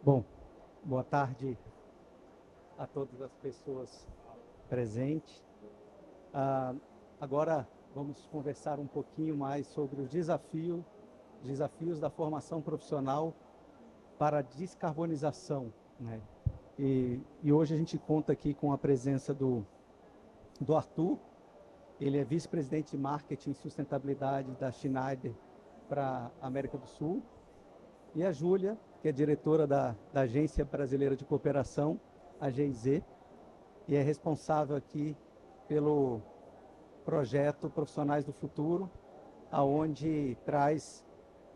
Bom, boa tarde a todas as pessoas presentes. Ah, Agora vamos conversar um pouquinho mais sobre os desafios da formação profissional para a descarbonização, né? E hoje a gente conta aqui com a presença do Arthur. Ele é vice-presidente de marketing e sustentabilidade da Schneider para a América do Sul. E a Júlia, que é diretora da Agência Brasileira de Cooperação, a GIZ, e é responsável aqui pelo projeto Profissionais do Futuro, aonde traz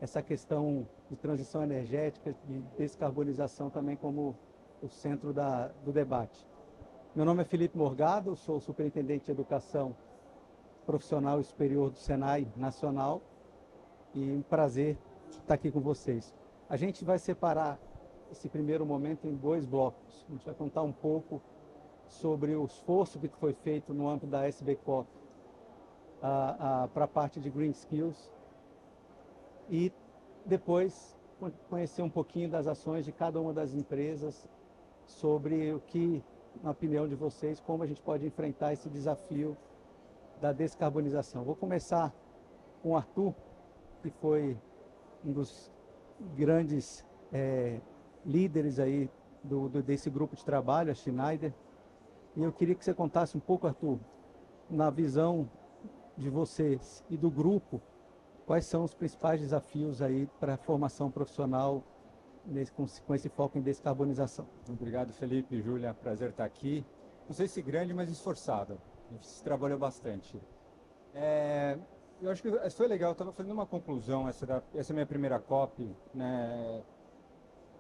essa questão de transição energética, de descarbonização também como o centro do debate. Meu nome é Felipe Morgado, sou superintendente de educação profissional e superior do Senai Nacional, e um prazer estar aqui com vocês. A gente vai separar esse primeiro momento em dois blocos. A gente vai contar um pouco sobre o esforço que foi feito no âmbito da SBCOP para a parte de Green Skills e depois conhecer um pouquinho das ações de cada uma das empresas sobre o que, na opinião de vocês, como a gente pode enfrentar esse desafio da descarbonização. Vou começar com o Arthur, que foi um dos grandes líderes aí desse grupo de trabalho, a Schneider. E eu queria que você contasse um pouco, Arthur, na visão de vocês e do grupo, quais são os principais desafios aí para a formação profissional com esse foco em descarbonização. Obrigado, Felipe e Júlia. Prazer estar aqui. Não sei se grande, mas esforçado. A gente se trabalhou bastante. Eu acho que foi legal. Eu estava fazendo uma conclusão. Essa é a minha primeira COP, né?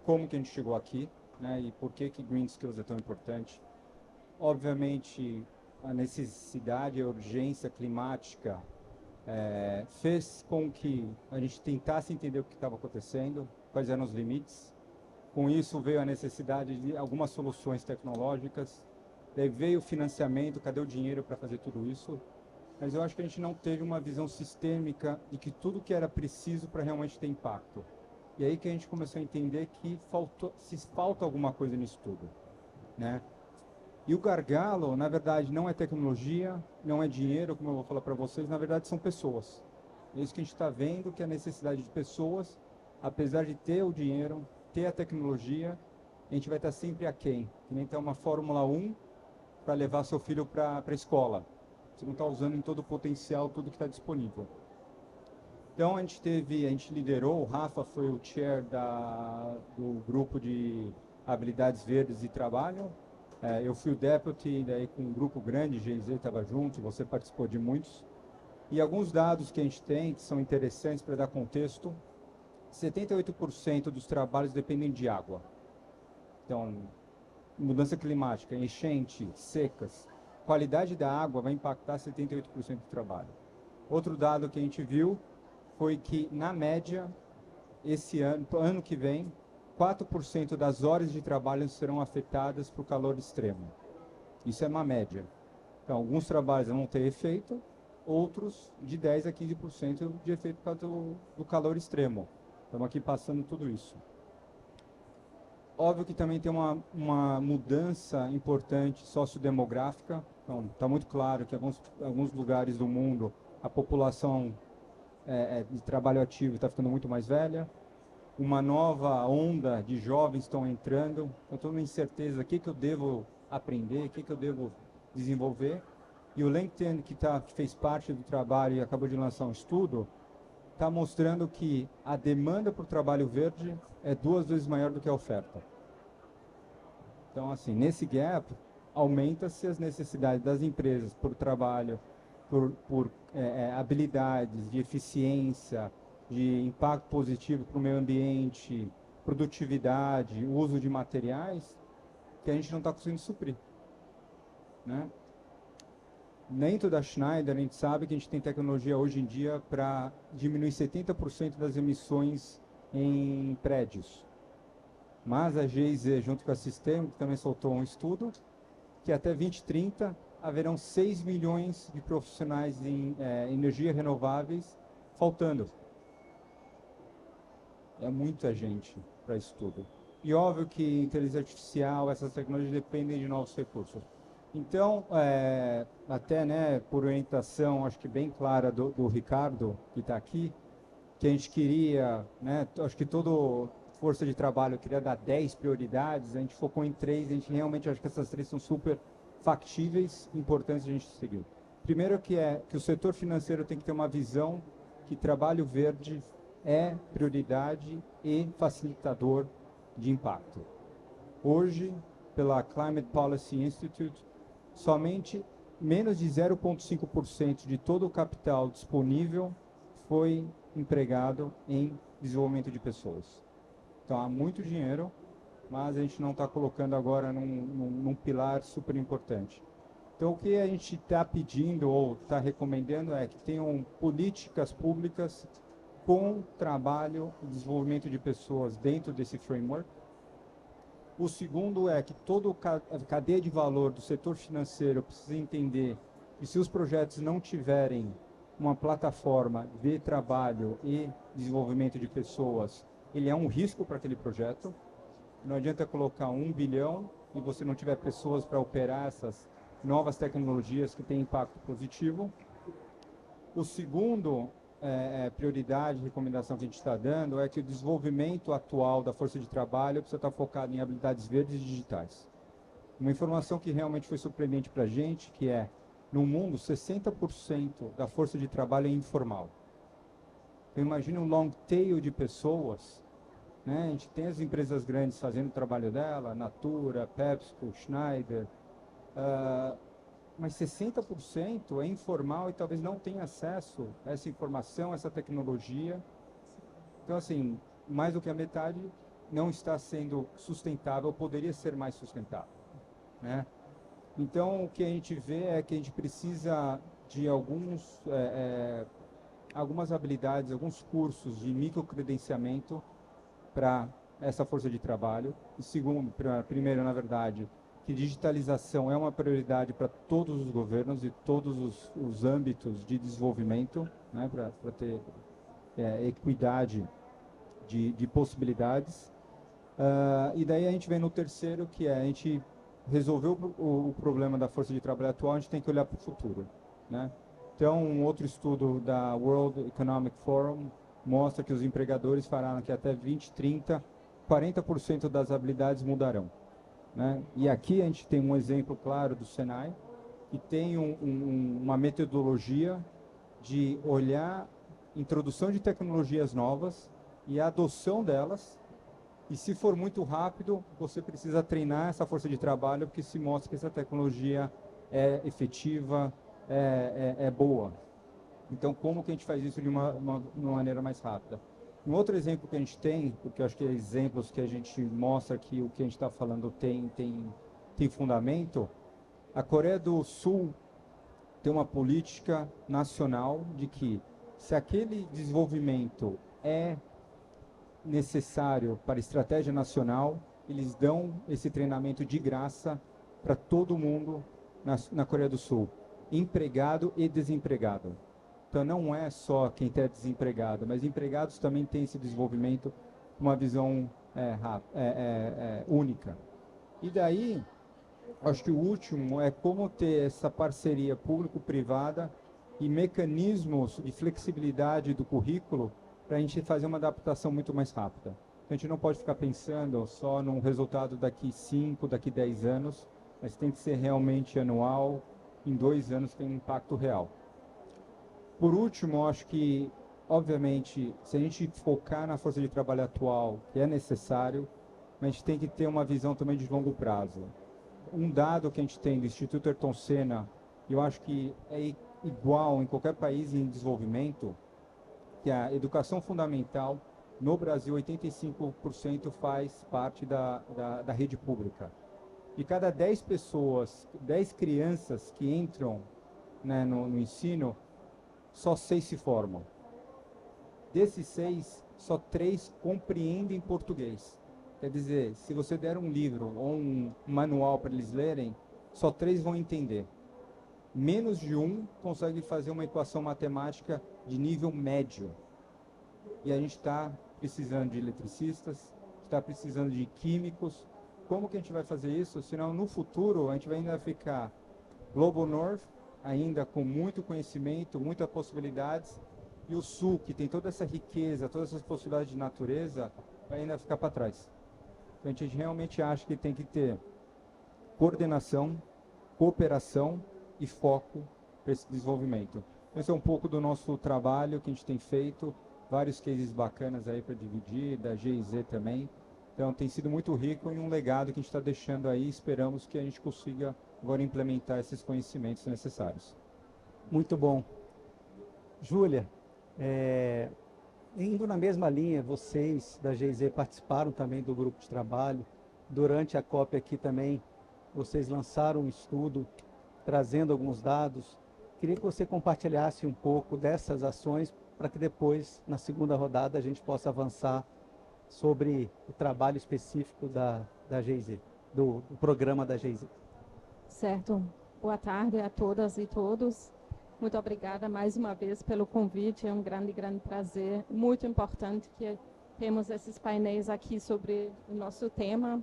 Como que a gente chegou aqui, né? E por que Green Skills é tão importante. Obviamente, a necessidade, a urgência climática fez com que a gente tentasse entender o que estava acontecendo, quais eram os limites. Com isso veio a necessidade de algumas soluções tecnológicas, daí veio o financiamento, cadê o dinheiro para fazer tudo isso? Mas eu acho que a gente não teve uma visão sistêmica de que tudo que era preciso para realmente ter impacto. E aí que a gente começou a entender que falta alguma coisa nisso tudo, né? E o gargalo, na verdade, não é tecnologia, não é dinheiro, como eu vou falar para vocês, na verdade são pessoas. É isso que a gente está vendo, que a necessidade de pessoas, apesar de ter o dinheiro, ter a tecnologia, a gente vai estar sempre aquém. Que nem ter uma Fórmula 1 para levar seu filho para a escola. Você não está usando em todo o potencial, tudo que está disponível. Então a gente liderou, o Rafa foi o chair do grupo de habilidades verdes e trabalho. Eu fui o deputy, daí com um grupo grande, GIZ estava junto, você participou de muitos. E alguns dados que a gente tem, que são interessantes para dar contexto, 78% dos trabalhos dependem de água. Então, mudança climática, enchente, secas, qualidade da água vai impactar 78% do trabalho. Outro dado que a gente viu foi que, na média, esse ano que vem, 4% das horas de trabalho serão afetadas por calor extremo. Isso é uma média. Então, alguns trabalhos vão ter efeito, outros de 10 a 15% de efeito por causa do calor extremo. Estamos aqui passando tudo isso. Óbvio que também tem uma mudança importante sociodemográfica. Então, está muito claro que em alguns lugares do mundo a população de trabalho ativo está ficando muito mais velha. Uma nova onda de jovens estão entrando. Eu estou numa incerteza, o que eu devo aprender, o que eu devo desenvolver. E o LinkedIn, que fez parte do trabalho e acabou de lançar um estudo, está mostrando que a demanda por trabalho verde é 2 vezes maior do que a oferta. Então, assim, nesse gap, aumenta-se as necessidades das empresas por trabalho, por habilidades de eficiência, de impacto positivo para o meio ambiente, produtividade, uso de materiais, que a gente não está conseguindo suprir, né? Dentro da Schneider, a gente sabe que a gente tem tecnologia hoje em dia para diminuir 70% das emissões em prédios. Mas a GIZ, junto com a Sistema, que também soltou um estudo, que até 2030 haverão 6 milhões de profissionais em energia renováveis faltando. É muita gente para isso tudo. E óbvio que inteligência artificial, essas tecnologias dependem de novos recursos. Então, até né, por orientação, acho que bem clara do Ricardo, que está aqui, que a gente queria, né, acho que toda força de trabalho queria dar 10 prioridades, a gente focou em 3, a gente realmente acha que essas 3 são super factíveis, importantes a gente seguir. Primeiro que o setor financeiro tem que ter uma visão que trabalho verde é prioridade e facilitador de impacto. Hoje, pela Climate Policy Institute, somente menos de 0,5% de todo o capital disponível foi empregado em desenvolvimento de pessoas. Então há muito dinheiro, mas a gente não está colocando agora num pilar super importante. Então o que a gente está pedindo ou está recomendando é que tenham políticas públicas com trabalho e desenvolvimento de pessoas dentro desse framework. O segundo é que toda a cadeia de valor do setor financeiro precisa entender que se os projetos não tiverem uma plataforma de trabalho e desenvolvimento de pessoas, ele é um risco para aquele projeto. Não adianta colocar 1 bilhão e você não tiver pessoas para operar essas novas tecnologias que têm impacto positivo. O segundo prioridade, recomendação que a gente está dando é que o desenvolvimento atual da força de trabalho precisa estar focado em habilidades verdes e digitais. Uma informação que realmente foi surpreendente para a gente, que é, no mundo, 60% da força de trabalho é informal. Então, imagina um long tail de pessoas, né? A gente tem as empresas grandes fazendo o trabalho dela, Natura, PepsiCo, Schneider, mas 60% é informal e talvez não tenha acesso a essa informação, a essa tecnologia. Então, assim, mais do que a metade não está sendo sustentável, poderia ser mais sustentável, né? Então, o que a gente vê é que a gente precisa de algumas habilidades, alguns cursos de microcredenciamento para essa força de trabalho. E segundo, primeiro, na verdade, que digitalização é uma prioridade para todos os governos e todos os âmbitos de desenvolvimento, né, para ter equidade de possibilidades. E daí a gente vem no terceiro, que é a gente resolveu o problema da força de trabalho atual, a gente tem que olhar para o futuro, né? Então, um outro estudo da World Economic Forum mostra que os empregadores falaram que até 2030, 40% das habilidades mudarão, né? E aqui a gente tem um exemplo claro do Senai, que tem uma metodologia de olhar introdução de tecnologias novas e a adoção delas. E se for muito rápido, você precisa treinar essa força de trabalho, porque se mostra que essa tecnologia é efetiva, é boa. Então, como que a gente faz isso de uma maneira mais rápida? Um outro exemplo que a gente tem, porque eu acho que é exemplos que a gente mostra que o que a gente está falando tem fundamento, a Coreia do Sul tem uma política nacional de que se aquele desenvolvimento é necessário para a estratégia nacional, eles dão esse treinamento de graça para todo mundo na Coreia do Sul, empregado e desempregado. Então não é só quem está desempregado, mas empregados também têm esse desenvolvimento com uma visão única. E daí, acho que o último é como ter essa parceria público-privada e mecanismos de flexibilidade do currículo para a gente fazer uma adaptação muito mais rápida. A gente não pode ficar pensando só num resultado daqui 5, daqui 10 anos, mas tem que ser realmente anual, em 2 anos tem um impacto real. Por último, acho que, obviamente, se a gente focar na força de trabalho atual, que é necessário, mas a gente tem que ter uma visão também de longo prazo. Um dado que a gente tem do Instituto Ayrton Senna, eu acho que é igual em qualquer país em desenvolvimento, que a educação fundamental, no Brasil, 85% faz parte da rede pública. De cada 10 pessoas, 10 crianças que entram, né, no ensino, só 6 se formam. Desses 6, só 3 compreendem português. Quer dizer, se você der um livro ou um manual para eles lerem, só 3 vão entender. Menos de 1 consegue fazer uma equação matemática de nível médio. E a gente está precisando de eletricistas, está precisando de químicos. Como que a gente vai fazer isso? Senão, no futuro, a gente vai ainda ficar Global North, ainda com muito conhecimento, muitas possibilidades, e o Sul, que tem toda essa riqueza, todas essas possibilidades de natureza, vai ainda ficar para trás. Então, a gente realmente acha que tem que ter coordenação, cooperação e foco para esse desenvolvimento. Esse é um pouco do nosso trabalho que a gente tem feito, vários cases bacanas aí para dividir, da GIZ também. Então tem sido muito rico e um legado que a gente está deixando aí, esperamos que a gente consiga agora implementar esses conhecimentos necessários. Muito bom. Júlia, indo na mesma linha, vocês da GIZ participaram também do grupo de trabalho. Durante a COP aqui também, vocês lançaram um estudo trazendo alguns dados. Queria que você compartilhasse um pouco dessas ações para que depois, na segunda rodada, a gente possa avançar sobre o trabalho específico da GIZ, do programa da GIZ. Certo. Boa tarde a todas e todos. Muito obrigada mais uma vez pelo convite. É um grande prazer. Muito importante que temos esses painéis aqui sobre o nosso tema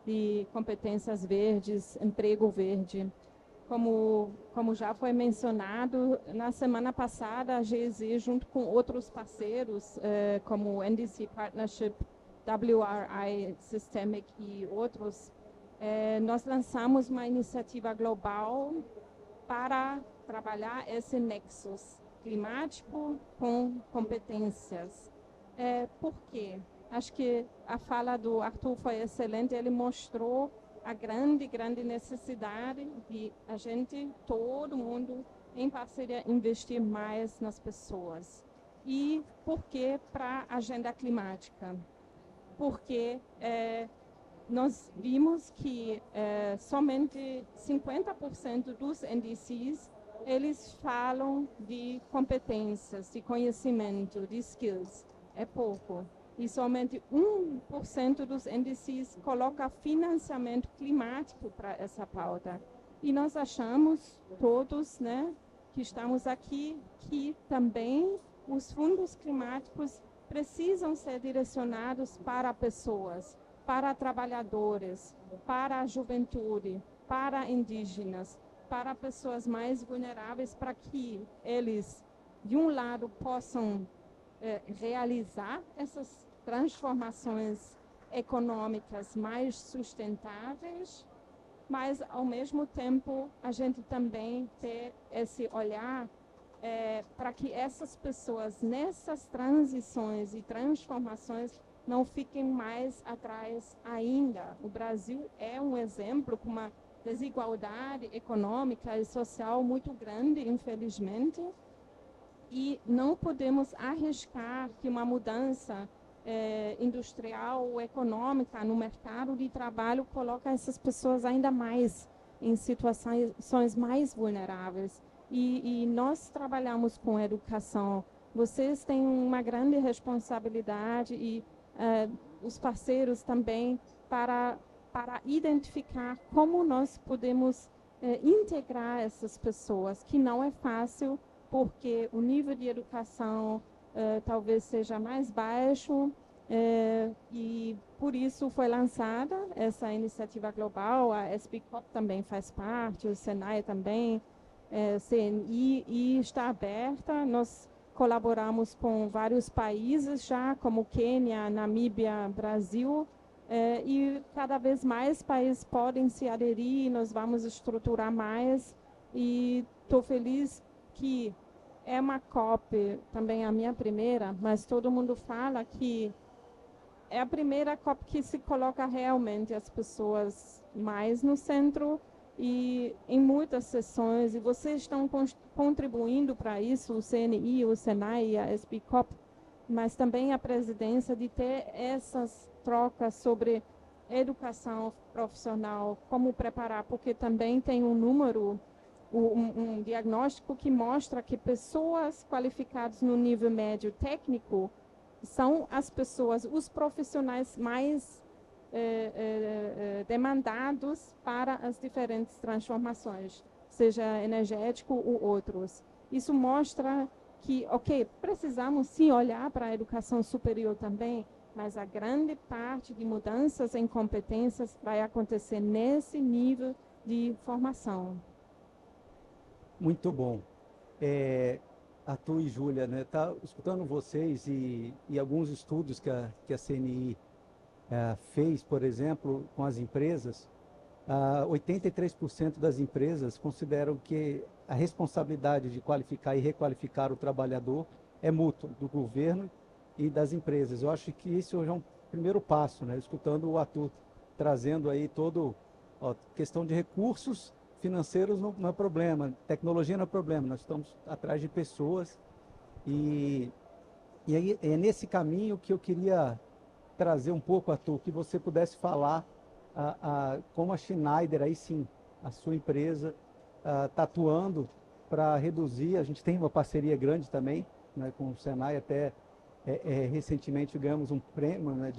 de competências verdes, emprego verde. Como já foi mencionado, na semana passada, a GIZ, junto com outros parceiros, como o NDC Partnership, WRI Systemic e outros, nós lançamos uma iniciativa global para trabalhar esse nexus climático com competências. Por quê? Acho que a fala do Arthur foi excelente, ele mostrou a grande necessidade de a gente, todo mundo, em parceria, investir mais nas pessoas. E por que para a agenda climática? Porque nós vimos que somente 50% dos NDCs, eles falam de competências, de conhecimento, de skills. É pouco. E somente 1% dos NDCs coloca financiamento climático para essa pauta. E nós achamos, todos, né, que estamos aqui, que também os fundos climáticos precisam ser direcionados para pessoas, para trabalhadores, para a juventude, para indígenas, para pessoas mais vulneráveis, para que eles, de um lado, possam realizar essas transformações econômicas mais sustentáveis, mas, ao mesmo tempo, a gente também ter esse olhar para que essas pessoas, nessas transições e transformações, não fiquem mais atrás ainda. O Brasil é um exemplo com uma desigualdade econômica e social muito grande, infelizmente, e não podemos arriscar que uma mudança industrial ou econômica no mercado de trabalho coloca essas pessoas ainda mais em situações mais vulneráveis. E nós trabalhamos com educação. Vocês têm uma grande responsabilidade e os parceiros também para identificar como nós podemos integrar essas pessoas, que não é fácil, porque o nível de educação talvez seja mais baixo, e por isso foi lançada essa iniciativa global. A SBCOP também faz parte, o Senai também, CNI, e está aberta. Nós colaboramos com vários países já, como Quênia, Namíbia, Brasil, e cada vez mais países podem se aderir, nós vamos estruturar mais, e estou feliz que é uma COP, também a minha primeira, mas todo mundo fala que é a primeira COP que se coloca realmente as pessoas mais no centro, e em muitas sessões, e vocês estão contribuindo para isso, o CNI, o Senai e a SBCOP, mas também a presidência, de ter essas trocas sobre educação profissional, como preparar, porque também tem um número, um diagnóstico que mostra que pessoas qualificadas no nível médio técnico são as pessoas, os profissionais mais demandados para as diferentes transformações, seja energético ou outros. Isso mostra que, ok, precisamos sim olhar para a educação superior também, mas a grande parte de mudanças em competências vai acontecer nesse nível de formação. Muito bom. Arthur e Júlia, né, tá escutando vocês e alguns estudos que a CNI fez, por exemplo, com as empresas, 83% das empresas consideram que a responsabilidade de qualificar e requalificar o trabalhador é mútua, do governo e das empresas. Eu acho que isso já é um primeiro passo, né? Escutando o Arthur trazendo aí questão de recursos financeiros não é problema, tecnologia não é problema, nós estamos atrás de pessoas e aí é nesse caminho que eu queria trazer um pouco, Arthur, que você pudesse falar como a Schneider, aí sim, a sua empresa, está atuando para reduzir. A gente tem uma parceria grande também, né, com o Senai, até recentemente ganhamos um prêmio, né,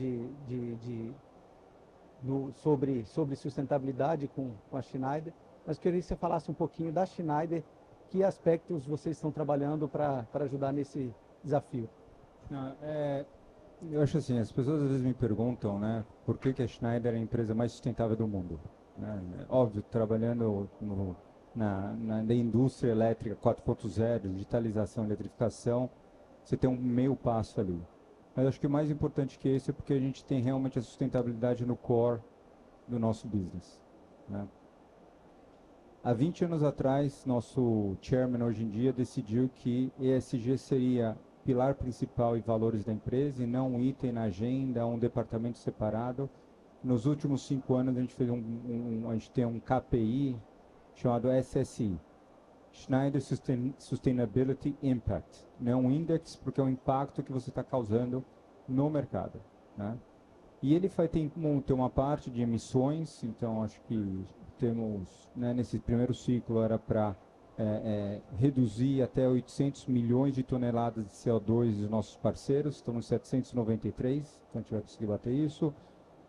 sobre sustentabilidade com a Schneider. Mas queria que você falasse um pouquinho da Schneider, que aspectos vocês estão trabalhando para ajudar nesse desafio. Não, eu acho assim, as pessoas às vezes me perguntam, né, por que a Schneider é a empresa mais sustentável do mundo, né? Óbvio, trabalhando na indústria elétrica 4.0, digitalização, eletrificação, você tem um meio passo ali. Mas acho que o mais importante que esse é porque a gente tem realmente a sustentabilidade no core do nosso business, né? Há 20 anos atrás, nosso chairman hoje em dia decidiu que ESG seria pilar principal e valores da empresa e não um item na agenda, um departamento separado. Nos últimos 5 anos a gente fez a gente tem um KPI chamado SSI, Schneider Sustainability Impact. Não é um index porque é o impacto que você está causando no mercado, né? E ele tem uma parte de emissões, então acho que temos, né, nesse primeiro ciclo era para reduzir até 800 milhões de toneladas de CO2 dos nossos parceiros, estamos em 793, então a gente vai conseguir bater isso.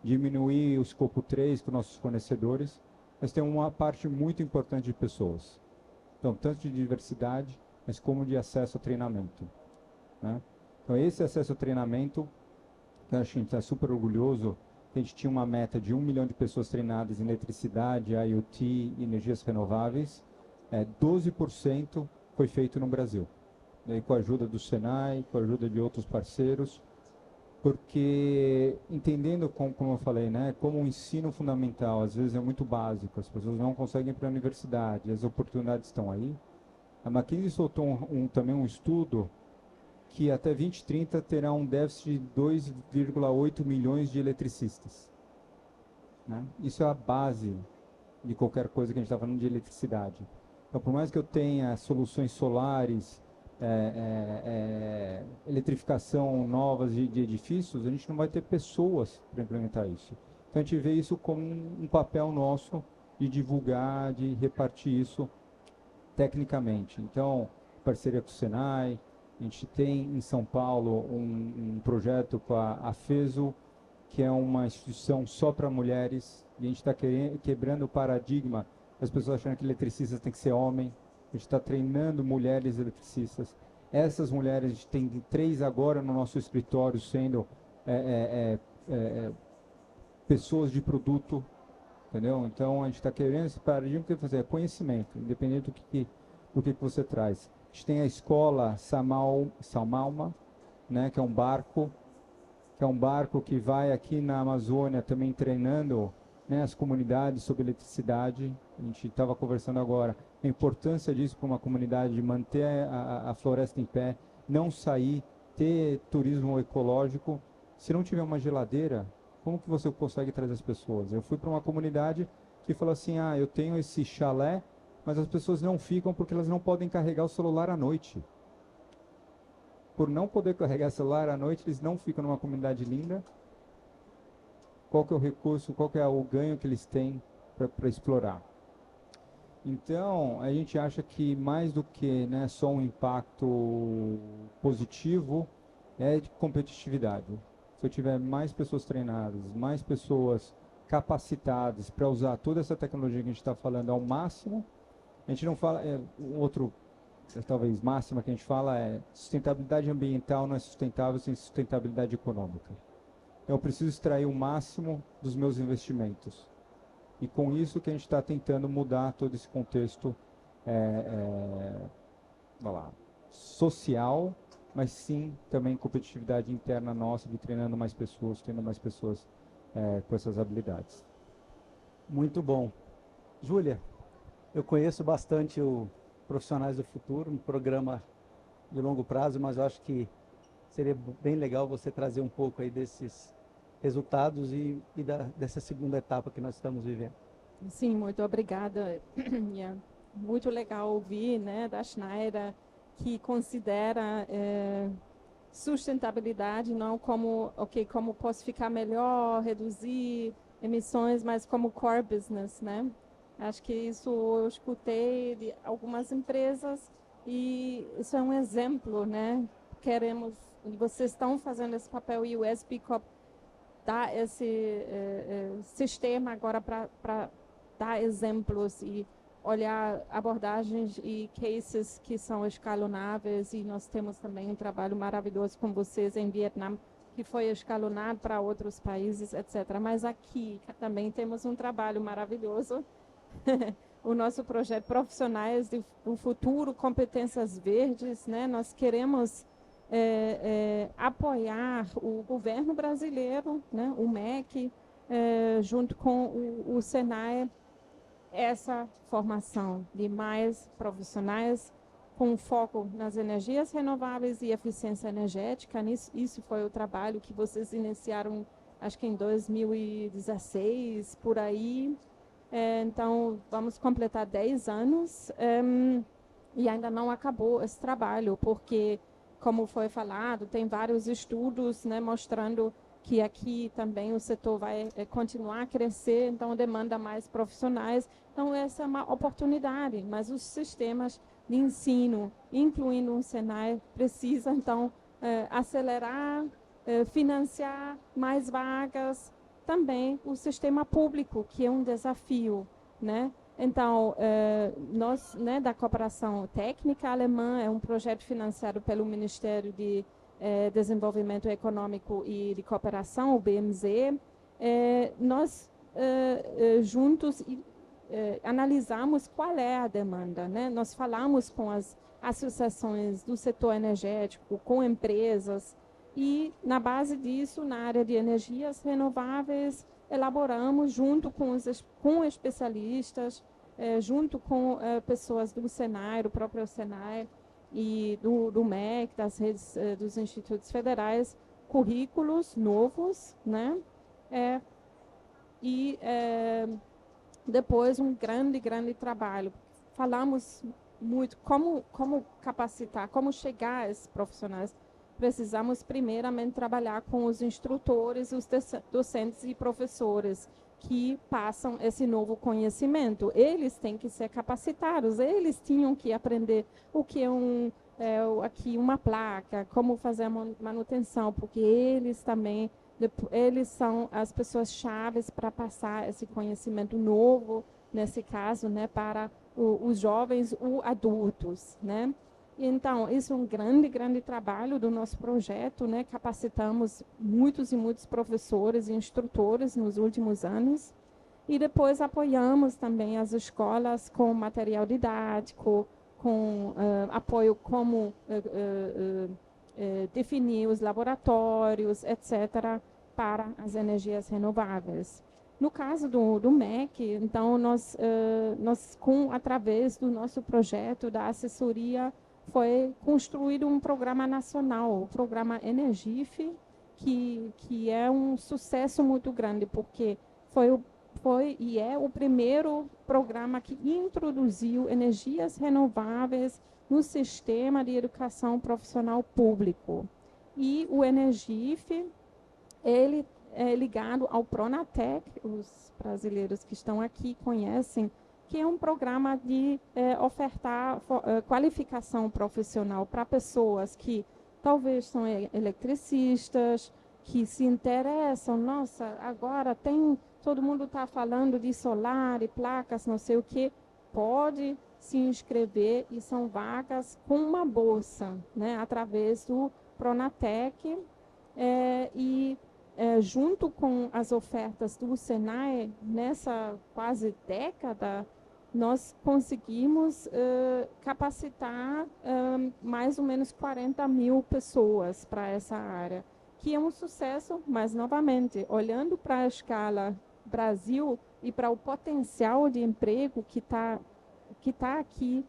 Diminuir o escopo 3 com nossos fornecedores, mas tem uma parte muito importante de pessoas. Então, tanto de diversidade, mas como de acesso a treinamento, né? Então, esse acesso a treinamento, eu acho que a gente está super orgulhoso. A gente tinha uma meta de 1 milhão de pessoas treinadas em eletricidade, IoT e energias renováveis. 12% foi feito no Brasil. Daí, com a ajuda do Senai, com a ajuda de outros parceiros, porque entendendo, como eu falei, né, como o ensino fundamental às vezes é muito básico, as pessoas não conseguem ir para a universidade, as oportunidades estão aí. A McKinsey soltou também um estudo que até 2030 terá um déficit de 2,8 milhões de eletricistas, né? Isso é a base de qualquer coisa que a gente está falando de eletricidade. Então, por mais que eu tenha soluções solares, eletrificação novas de edifícios, a gente não vai ter pessoas para implementar isso. Então, a gente vê isso como um papel nosso de divulgar, de repartir isso tecnicamente. Então, parceria com o Senai, a gente tem em São Paulo um projeto com a FESO, que é uma instituição só para mulheres, e a gente está quebrando o paradigma, as pessoas achando que eletricistas tem que ser homem. A gente está treinando mulheres eletricistas. Essas mulheres, a gente tem 3 agora no nosso escritório, sendo pessoas de produto, entendeu? Então, a gente está querendo esse paradigma que fazer conhecimento, independente do que você traz. A gente tem a escola Salmalma, né, que é um barco que vai aqui na Amazônia também treinando, né, as comunidades sobre eletricidade. A gente estava conversando agora a importância disso para uma comunidade, de manter a floresta em pé, não sair, ter turismo ecológico. Se não tiver uma geladeira, como que você consegue trazer as pessoas? Eu fui para uma comunidade que falou assim, eu tenho esse chalé, mas as pessoas não ficam porque elas não podem carregar o celular à noite. Por não poder carregar celular à noite, eles não ficam numa comunidade linda. Qual que é o recurso, qual que é o ganho que eles têm para explorar? Então, a gente acha que mais do que, né, só um impacto positivo, é de competitividade. Se eu tiver mais pessoas treinadas, mais pessoas capacitadas para usar toda essa tecnologia que a gente está falando ao máximo, a gente não fala, talvez máxima que a gente fala é sustentabilidade ambiental não é sustentável sem sustentabilidade econômica. eu preciso extrair o máximo dos meus investimentos. E com isso que a gente está tentando mudar todo esse contexto vai lá, social, mas sim também competitividade interna nossa, de treinando mais pessoas, tendo mais pessoas com essas habilidades. Muito bom. Júlia, eu conheço bastante o Profissionais do Futuro, um programa de longo prazo, mas eu acho que seria bem legal você trazer um pouco aí desses resultados e dessa segunda etapa que nós estamos vivendo. Sim, muito obrigada. É muito legal ouvir, né, da Schneider, que considera sustentabilidade não como, como posso ficar melhor, reduzir emissões, mas como core business, né? Acho que isso eu escutei de algumas empresas e isso é um exemplo, né? Vocês estão fazendo esse papel e o SP Corp dá esse sistema agora para dar exemplos e olhar abordagens e cases que são escalonáveis, e nós temos também um trabalho maravilhoso com vocês em Vietnã, que foi escalonado para outros países, etc. Mas aqui também temos um trabalho maravilhoso, o nosso projeto Profissionais do Futuro, Competências Verdes, né? Nós queremos apoiar o governo brasileiro, né? O MEC, junto com o Senai, essa formação de mais profissionais com foco nas energias renováveis e eficiência energética. Isso foi o trabalho que vocês iniciaram, acho que em 2016, por aí. Então, vamos completar 10 anos e ainda não acabou esse trabalho, porque, como foi falado, tem vários estudos, né, mostrando que aqui também o setor vai continuar a crescer, então demanda mais profissionais. Então, essa é uma oportunidade, mas os sistemas de ensino, incluindo o Senai, precisam, então, acelerar, financiar mais vagas, também o sistema público, que é um desafio, né? Então, nós, né, da Cooperação Técnica Alemã, é um projeto financiado pelo Ministério de Desenvolvimento Econômico e de Cooperação, o BMZ. Nós juntos analisamos qual é a demanda, né? Nós falamos com as associações do setor energético, com empresas, e na base disso, na área de energias renováveis, elaboramos junto com especialistas, junto com pessoas do Senai, do próprio Senai, e do MEC, das redes dos institutos federais, currículos novos, né? Depois um grande trabalho. Falamos muito como capacitar, como chegar a esses profissionais. Precisamos primeiramente trabalhar com os instrutores, os docentes e professores que passam esse novo conhecimento. Eles têm que ser capacitados, eles tinham que aprender o que é aqui uma placa, como fazer a manutenção, porque eles também, eles são as pessoas chaves para passar esse conhecimento novo, nesse caso, né, para os jovens ou adultos, né? Então, isso é um grande trabalho do nosso projeto, né? Capacitamos muitos e muitos professores e instrutores nos últimos anos. E depois apoiamos também as escolas com material didático, com apoio como definir os laboratórios, etc., para as energias renováveis. No caso do MEC, então, nós através do nosso projeto da assessoria, foi construído um programa nacional, o programa Energif, que é um sucesso muito grande, porque foi e é o primeiro programa que introduziu energias renováveis no sistema de educação profissional público. E o Energif, ele é ligado ao Pronatec, os brasileiros que estão aqui conhecem, que é um programa de ofertar qualificação profissional para pessoas que talvez são eletricistas, que se interessam, nossa, agora todo mundo está falando de solar e placas, não sei o que, pode se inscrever, e são vagas com uma bolsa, né, através do Pronatec, junto com as ofertas do Senai, nessa quase década, nós conseguimos capacitar mais ou menos 40 mil pessoas para essa área, que é um sucesso, mas, novamente, olhando para a escala Brasil e para o potencial de emprego que tá aqui,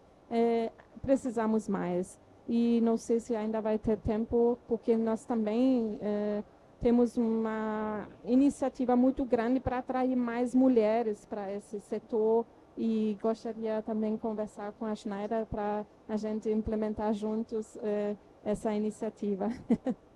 precisamos mais. E não sei se ainda vai ter tempo, porque nós também temos uma iniciativa muito grande para atrair mais mulheres para esse setor, e gostaria também de conversar com a Schneider para a gente implementar juntos essa iniciativa.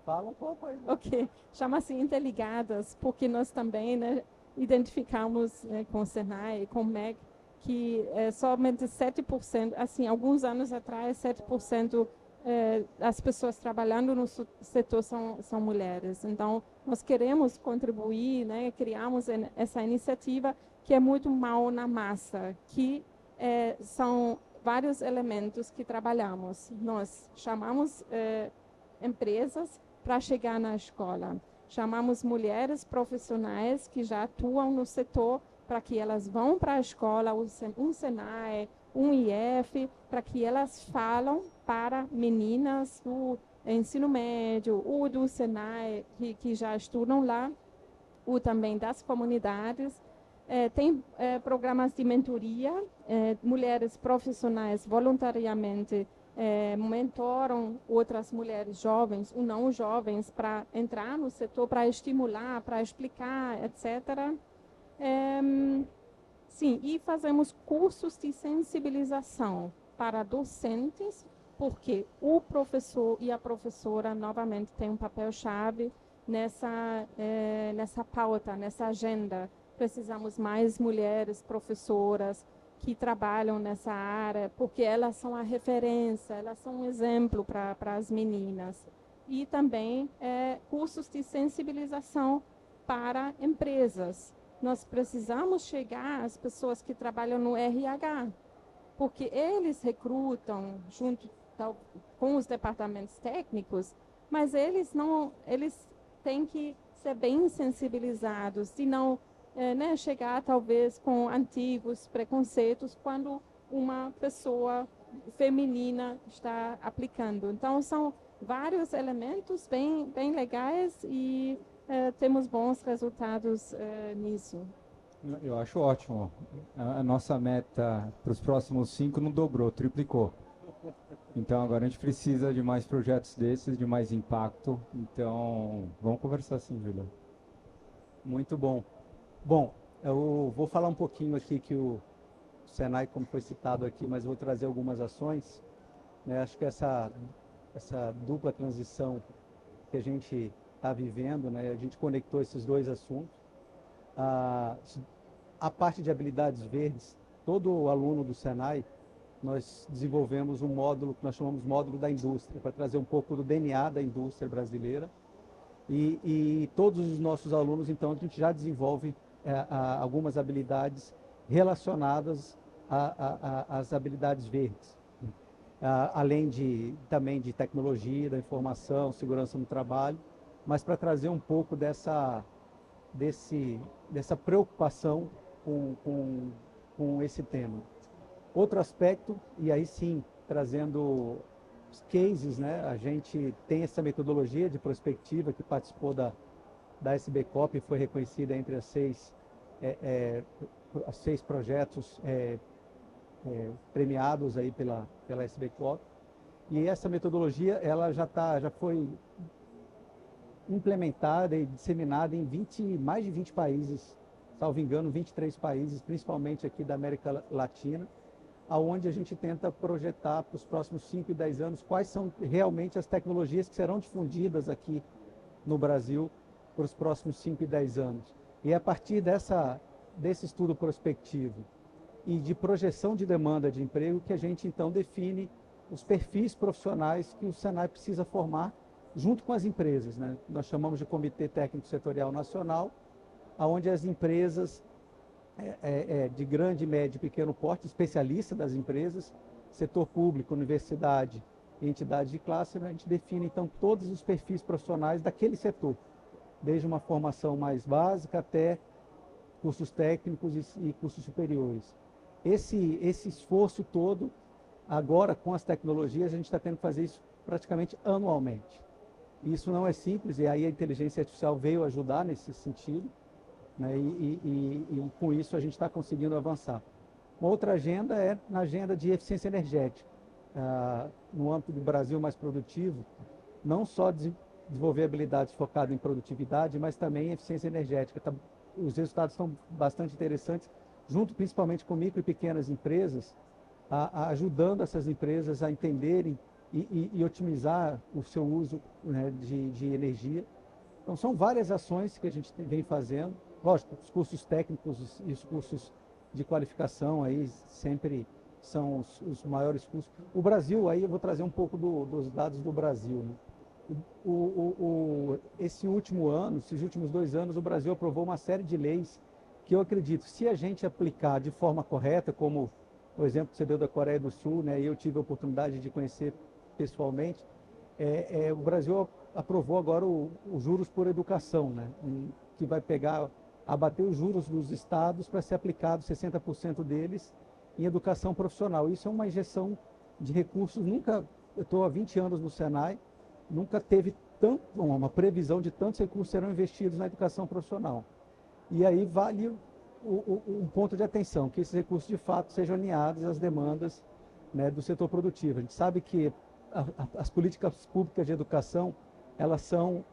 Fala um pouco aí. Ok, chama-se Interligadas, porque nós também, né, identificamos com o Senai e com o MEC que somente 7%, assim, alguns anos atrás, 7% das pessoas trabalhando no setor são mulheres. Então, nós queremos contribuir, né, criamos essa iniciativa que é muito mão na massa, que são vários elementos que trabalhamos. Nós chamamos empresas para chegar na escola. Chamamos mulheres profissionais que já atuam no setor para que elas vão para a escola, um Senai, um IF, para que elas falam para meninas do ensino médio ou do Senai que já estudam lá, ou também das comunidades. Tem programas de mentoria, mulheres profissionais voluntariamente mentoram outras mulheres jovens ou não jovens para entrar no setor, para estimular, para explicar, etc. Sim, e fazemos cursos de sensibilização para docentes, porque o professor e a professora, novamente, têm um papel-chave nessa pauta, nessa agenda. Precisamos mais mulheres professoras que trabalham nessa área, porque elas são a referência, elas são um exemplo para as meninas. E também cursos de sensibilização para empresas. Nós precisamos chegar às pessoas que trabalham no RH, porque eles recrutam junto com os departamentos técnicos, mas eles têm que ser bem sensibilizados, de não chegar talvez com antigos preconceitos quando uma pessoa feminina está aplicando. Então, são vários elementos bem legais e temos bons resultados nisso. Eu acho ótimo. A nossa meta para os próximos 5 não dobrou, triplicou. Então agora a gente precisa de mais projetos desses, de mais impacto. Então vamos conversar sim, Júlia. Muito bom. Bom, eu vou falar um pouquinho aqui que o Senai, como foi citado aqui, mas vou trazer algumas ações. Né? Acho que essa dupla transição que a gente está vivendo, né? A gente conectou esses dois assuntos. A parte de habilidades verdes, todo aluno do Senai, nós desenvolvemos um módulo que nós chamamos módulo da indústria, para trazer um pouco do DNA da indústria brasileira. E todos os nossos alunos, então, a gente já desenvolve algumas habilidades relacionadas às habilidades verdes. Além também de tecnologia, da informação, segurança no trabalho, mas para trazer um pouco dessa preocupação com esse tema. Outro aspecto, e aí sim, trazendo os cases, né? A gente tem essa metodologia de prospectiva que participou da SBCOP e foi reconhecida entre as seis projetos premiados aí pela SBCOP. E essa metodologia ela já foi implementada e disseminada em mais de 20 países, salvo engano, 23 países, principalmente aqui da América Latina, aonde a gente tenta projetar para os próximos 5 e 10 anos quais são realmente as tecnologias que serão difundidas aqui no Brasil para os próximos 5 e 10 anos. E a partir desse estudo prospectivo e de projeção de demanda de emprego que a gente então define os perfis profissionais que o Senai precisa formar junto com as empresas, né? Nós chamamos de Comitê Técnico Setorial Nacional, onde as empresas de grande, médio e pequeno porte, especialistas das empresas, setor público, universidade e entidade de classe, né? A gente define então todos os perfis profissionais daquele setor, desde uma formação mais básica até cursos técnicos e cursos superiores. Esse esforço todo, agora com as tecnologias, a gente está tendo que fazer isso praticamente anualmente. Isso não é simples, e aí a inteligência artificial veio ajudar nesse sentido, né? E com isso a gente está conseguindo avançar. Uma outra agenda é na agenda de eficiência energética. No âmbito do Brasil mais produtivo, não só desenvolver habilidades focadas em produtividade, mas também em eficiência energética. Os resultados estão bastante interessantes, junto principalmente com micro e pequenas empresas, ajudando essas empresas a entenderem e otimizar o seu uso, né, de energia. Então, são várias ações que a gente vem fazendo. Lógico, os cursos técnicos e os cursos de qualificação aí sempre são os maiores cursos. O Brasil, aí eu vou trazer um pouco dos dados do Brasil, né? Esse último ano, esses últimos 2 anos, o Brasil aprovou uma série de leis que eu acredito, se a gente aplicar de forma correta, como o exemplo que você deu da Coreia do Sul, né, e eu tive a oportunidade de conhecer pessoalmente, o Brasil aprovou agora os juros por educação, né, que vai abater os juros dos estados para ser aplicado 60% deles em educação profissional. Isso é uma injeção de recursos, eu estou há 20 anos no Senai, nunca teve uma previsão de tantos recursos serão investidos na educação profissional. E aí vale um ponto de atenção, que esses recursos de fato sejam alinhados às demandas, né, do setor produtivo. A gente sabe que as políticas públicas de educação, elas são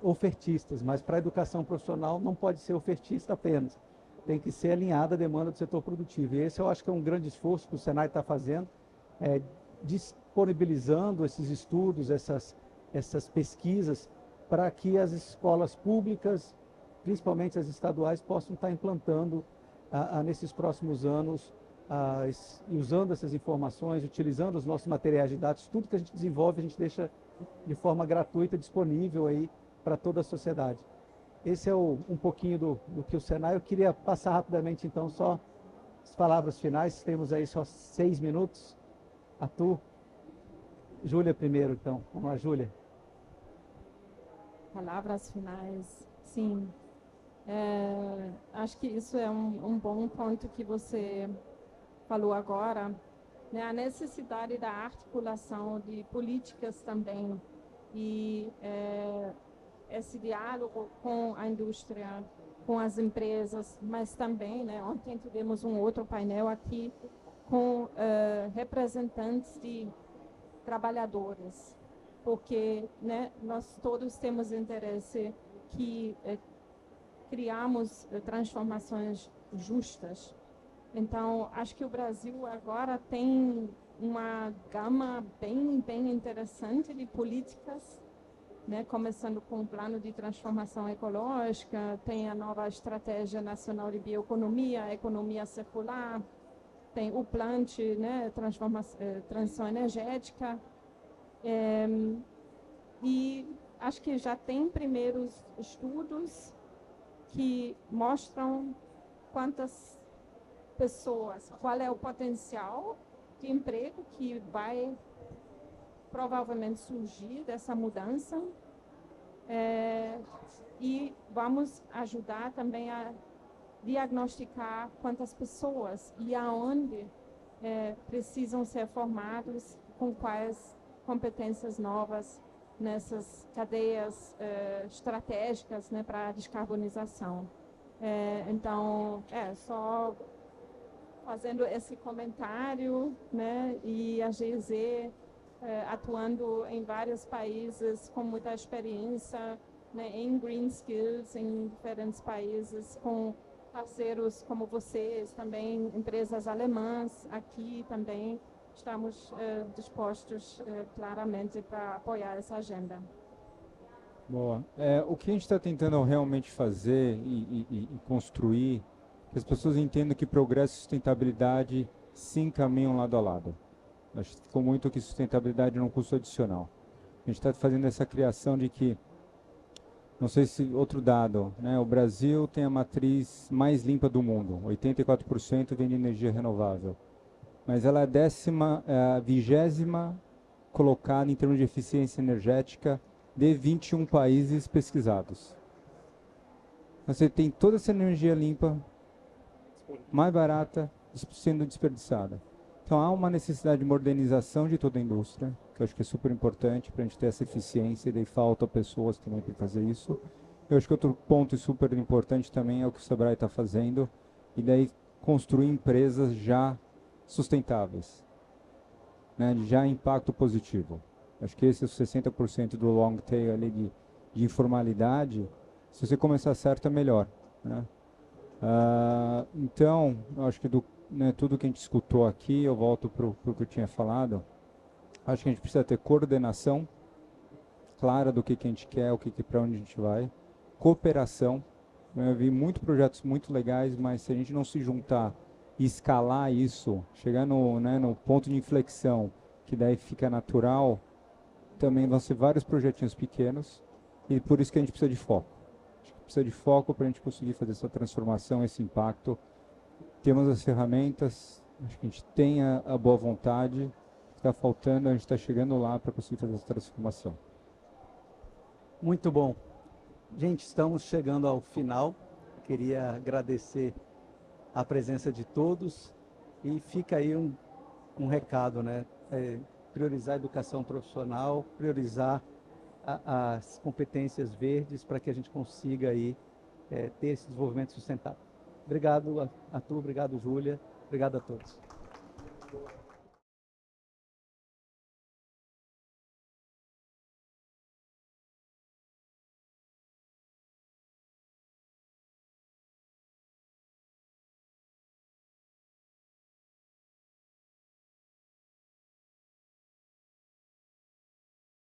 ofertistas, mas para a educação profissional não pode ser ofertista apenas, tem que ser alinhada à demanda do setor produtivo. E esse eu acho que é um grande esforço que o Senai está fazendo, disponibilizando esses estudos, essas pesquisas, para que as escolas públicas, principalmente as estaduais, possam estar implantando nesses próximos anos, usando essas informações, utilizando os nossos materiais didáticos. Tudo que a gente desenvolve, a gente deixa de forma gratuita, disponível aí para toda a sociedade. Esse é um pouquinho do que o Senai. Eu queria passar rapidamente, então, só as palavras finais. Temos aí só 6 minutos. Arthur. Júlia primeiro, então. Vamos lá, Júlia. Palavras finais, sim. Acho que isso é um bom ponto que você falou agora, né? A necessidade da articulação de políticas também e esse diálogo com a indústria, com as empresas, mas também, né, ontem tivemos um outro painel aqui com representantes de trabalhadores, porque, né, nós todos temos interesse que criamos transformações justas. Então, acho que o Brasil agora tem uma gama bem interessante de políticas, né, começando com o plano de transformação ecológica, tem a nova estratégia nacional de bioeconomia, a economia circular, tem o PLANT, né, transição energética, e acho que já tem primeiros estudos que mostram quantas pessoas, qual é o potencial de emprego que vai provavelmente surgir dessa mudança, e vamos ajudar também a diagnosticar quantas pessoas e aonde precisam ser formados, com quais competências novas nessas cadeias estratégicas, né, para a descarbonização. Então, só fazendo esse comentário, né, e a GIZ atuando em vários países com muita experiência, né, em Green Skills, em diferentes países, com parceiros como vocês, também empresas alemãs aqui também. Estamos dispostos claramente para apoiar essa agenda. Boa. O que a gente está tentando realmente fazer e construir, que as pessoas entendam que progresso e sustentabilidade sim caminham lado a lado. Acho que ficou muito que sustentabilidade não é um custo adicional. A gente está fazendo essa criação de que, não sei se outro dado, né, o Brasil tem a matriz mais limpa do mundo, 84% vem de energia renovável. Mas ela é a 20ª colocada em termos de eficiência energética de 21 países pesquisados. você tem toda essa energia limpa, mais barata, sendo desperdiçada. Então há uma necessidade de modernização de toda a indústria, que eu acho que é super importante para a gente ter essa eficiência, e daí falta pessoas também para fazer isso. Eu acho que outro ponto super importante também é o que o Sebrae está fazendo, e daí construir empresas já sustentáveis, né, já impacto positivo. Acho que esse é os 60% do long tail ali de informalidade. Se você começar certo, é melhor, né? Então, eu acho que tudo que a gente escutou aqui, eu volto para o que eu tinha falado. Acho que a gente precisa ter coordenação clara do que a gente quer, para onde a gente vai. Cooperação. Eu vi muitos projetos muito legais, mas se a gente não se juntar e escalar isso, chegar no ponto de inflexão, que daí fica natural, também vão ser vários projetinhos pequenos, e por isso que a gente precisa de foco. Acho que precisa de foco para a gente conseguir fazer essa transformação, esse impacto. Temos as ferramentas, acho que a gente tem a boa vontade, está faltando, a gente está chegando lá para conseguir fazer essa transformação. Muito bom. Gente, estamos chegando ao final. Queria agradecer a presença de todos e fica aí um recado, né? Priorizar a educação profissional, priorizar as competências verdes para que a gente consiga aí ter esse desenvolvimento sustentável. Obrigado, Arthur, obrigado, Júlia, obrigado a todos.